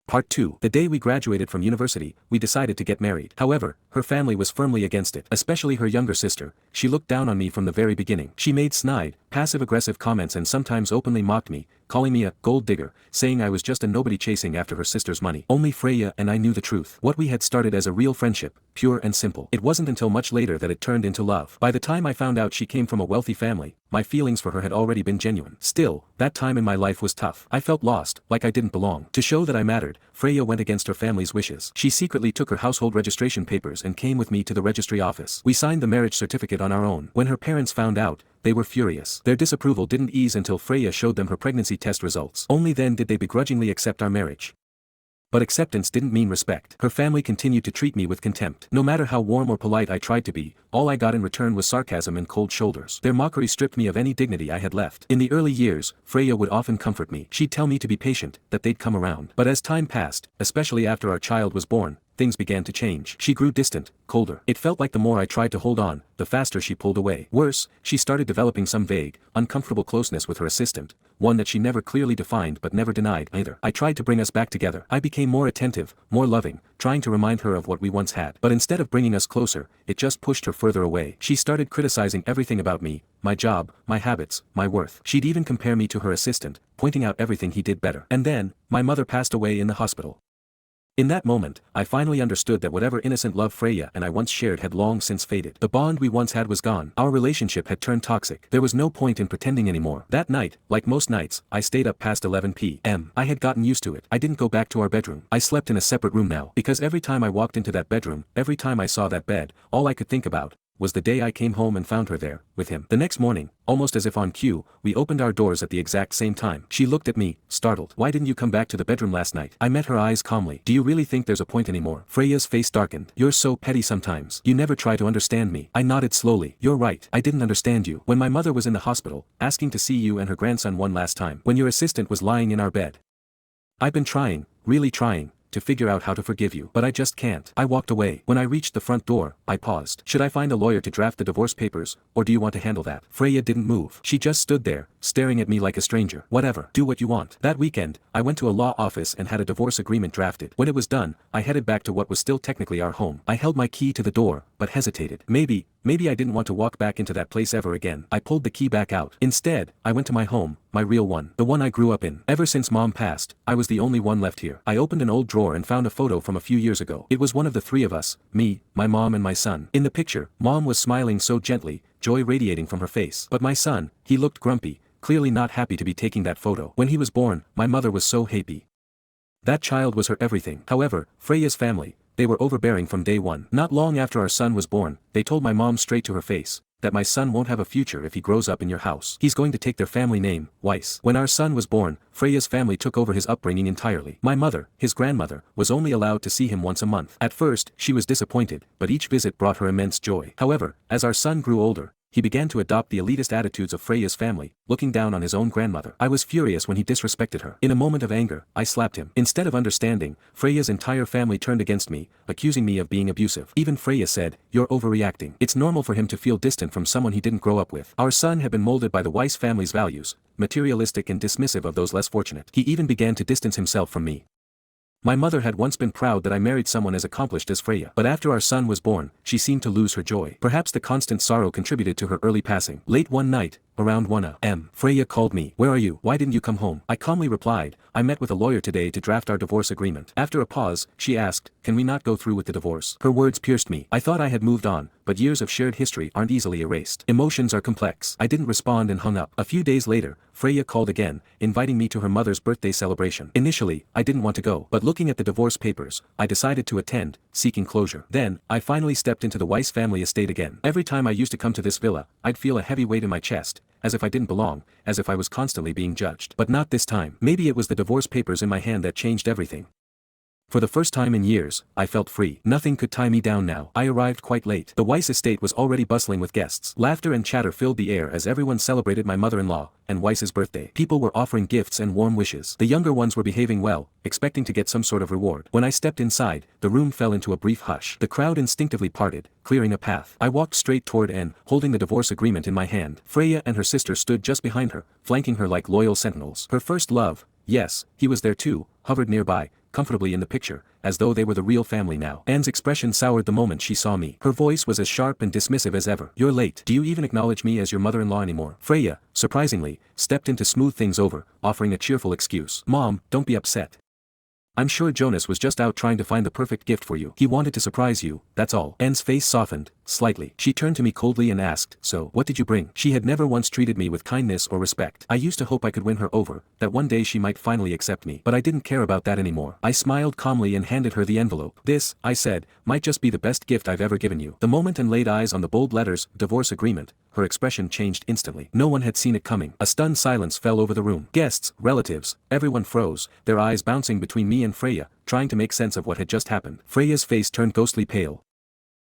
Part 2. The day we graduated from university, we decided to get married. However, her family was firmly against it, especially her younger sister. She looked down on me from the very beginning. She made snide, passive-aggressive comments and sometimes openly mocked me, calling me a gold digger, saying I was just a nobody chasing after her sister's money. Only Freya and I knew the truth. What we had started as a real friendship, pure and simple. It wasn't until much later that it turned into love. By the time I found out she came from a wealthy family, my feelings for her had already been genuine. Still, that time in my life was tough. I felt lost, like I didn't belong. To show that I mattered, Freya went against her family's wishes. She secretly took her household registration papers and came with me to the registry office. We signed the marriage certificate on our own. When her parents found out, they were furious. Their disapproval didn't ease until Freya showed them her pregnancy test results. Only then did they begrudgingly accept our marriage. But acceptance didn't mean respect. Her family continued to treat me with contempt. No matter how warm or polite I tried to be, all I got in return was sarcasm and cold shoulders. Their mockery stripped me of any dignity I had left. In the early years, Freya would often comfort me. She'd tell me to be patient, that they'd come around. But as time passed, especially after our child was born, things began to change. She grew distant, colder. It felt like the more I tried to hold on, the faster she pulled away. Worse, she started developing some vague, uncomfortable closeness with her assistant, one that she never clearly defined but never denied either. I tried to bring us back together. I became more attentive, more loving, trying to remind her of what we once had. But instead of bringing us closer, it just pushed her further away. She started criticizing everything about me, my job, my habits, my worth. She'd even compare me to her assistant, pointing out everything he did better. And then, my mother passed away in the hospital. In that moment, I finally understood that whatever innocent love Freya and I once shared had long since faded. The bond we once had was gone. Our relationship had turned toxic. There was no point in pretending anymore. That night, like most nights, I stayed up past 11 p.m. I had gotten used to it. I didn't go back to our bedroom. I slept in a separate room now. Because every time I walked into that bedroom, every time I saw that bed, all I could think about was the day I came home and found her there, with him. The next morning, almost as if on cue, we opened our doors at the exact same time. She looked at me, startled. "Why didn't you come back to the bedroom last night?" I met her eyes calmly. "Do you really think there's a point anymore?" Freya's face darkened. "You're so petty sometimes. You never try to understand me." I nodded slowly. "You're right. I didn't understand you. When my mother was in the hospital, asking to see you and her grandson one last time. When your assistant was lying in our bed. I've been trying, really trying, to figure out how to forgive you. But I just can't." I walked away. When I reached the front door, I paused. "Should I find a lawyer to draft the divorce papers, or do you want to handle that?" Freya didn't move. She just stood there, staring at me like a stranger. "Whatever. Do what you want." That weekend, I went to a law office and had a divorce agreement drafted. When it was done, I headed back to what was still technically our home. I held my key to the door, but hesitated. Maybe I didn't want to walk back into that place ever again. I pulled the key back out. Instead, I went to my home, my real one. The one I grew up in. Ever since Mom passed, I was the only one left here. I opened an old drawer and found a photo from a few years ago. It was one of the three of us, me, my mom and my son. In the picture, Mom was smiling so gently, joy radiating from her face. But my son, he looked grumpy, clearly not happy to be taking that photo. When he was born, my mother was so happy. That child was her everything. However, Freya's family, they were overbearing from day one. Not long after our son was born, they told my mom straight to her face that my son won't have a future if he grows up in your house. He's going to take their family name, Weiss. When our son was born, Freya's family took over his upbringing entirely. My mother, his grandmother, was only allowed to see him once a month. At first, she was disappointed, but each visit brought her immense joy. However, as our son grew older, he began to adopt the elitist attitudes of Freya's family, looking down on his own grandmother. I was furious when he disrespected her. In a moment of anger, I slapped him. Instead of understanding, Freya's entire family turned against me, accusing me of being abusive. Even Freya said, "You're overreacting. It's normal for him to feel distant from someone he didn't grow up with." Our son had been molded by the Weiss family's values, materialistic and dismissive of those less fortunate. He even began to distance himself from me. My mother had once been proud that I married someone as accomplished as Freya. But after our son was born, she seemed to lose her joy. Perhaps the constant sorrow contributed to her early passing. Late one night, around 1 a.m., Freya called me. "Where are you? Why didn't you come home?" I calmly replied, "I met with a lawyer today to draft our divorce agreement." After a pause, she asked, "Can we not go through with the divorce?" Her words pierced me. I thought I had moved on, but years of shared history aren't easily erased. Emotions are complex. I didn't respond and hung up. A few days later, Freya called again, inviting me to her mother's birthday celebration. Initially, I didn't want to go, but looking at the divorce papers, I decided to attend, seeking closure. Then, I finally stepped into the Weiss family estate again. Every time I used to come to this villa, I'd feel a heavy weight in my chest, as if I didn't belong, as if I was constantly being judged. But not this time. Maybe it was the divorce papers in my hand that changed everything. For the first time in years, I felt free. Nothing could tie me down now. I arrived quite late. The Weiss estate was already bustling with guests. Laughter and chatter filled the air as everyone celebrated my mother-in-law and Weiss's birthday. People were offering gifts and warm wishes. The younger ones were behaving well, expecting to get some sort of reward. When I stepped inside, the room fell into a brief hush. The crowd instinctively parted, clearing a path. I walked straight toward Anne, holding the divorce agreement in my hand. Freya and her sister stood just behind her, flanking her like loyal sentinels. Her first love, yes, he was there too, hovered nearby, comfortably in the picture, as though they were the real family now. Anne's expression soured the moment she saw me. Her voice was as sharp and dismissive as ever. "You're late. Do you even acknowledge me as your mother-in-law anymore?" Freya, surprisingly, stepped in to smooth things over, offering a cheerful excuse. "Mom, don't be upset. I'm sure Jonas was just out trying to find the perfect gift for you. He wanted to surprise you, that's all." Anne's face softened, slightly. She turned to me coldly and asked, "So, what did you bring?" She had never once treated me with kindness or respect. I used to hope I could win her over, that one day she might finally accept me. But I didn't care about that anymore. I smiled calmly and handed her the envelope. "This," I said, "might just be the best gift I've ever given you." The moment Anne laid eyes on the bold letters, "divorce agreement," her expression changed instantly. No one had seen it coming. A stunned silence fell over the room. Guests, relatives, everyone froze, their eyes bouncing between me and Freya, trying to make sense of what had just happened. Freya's face turned ghostly pale,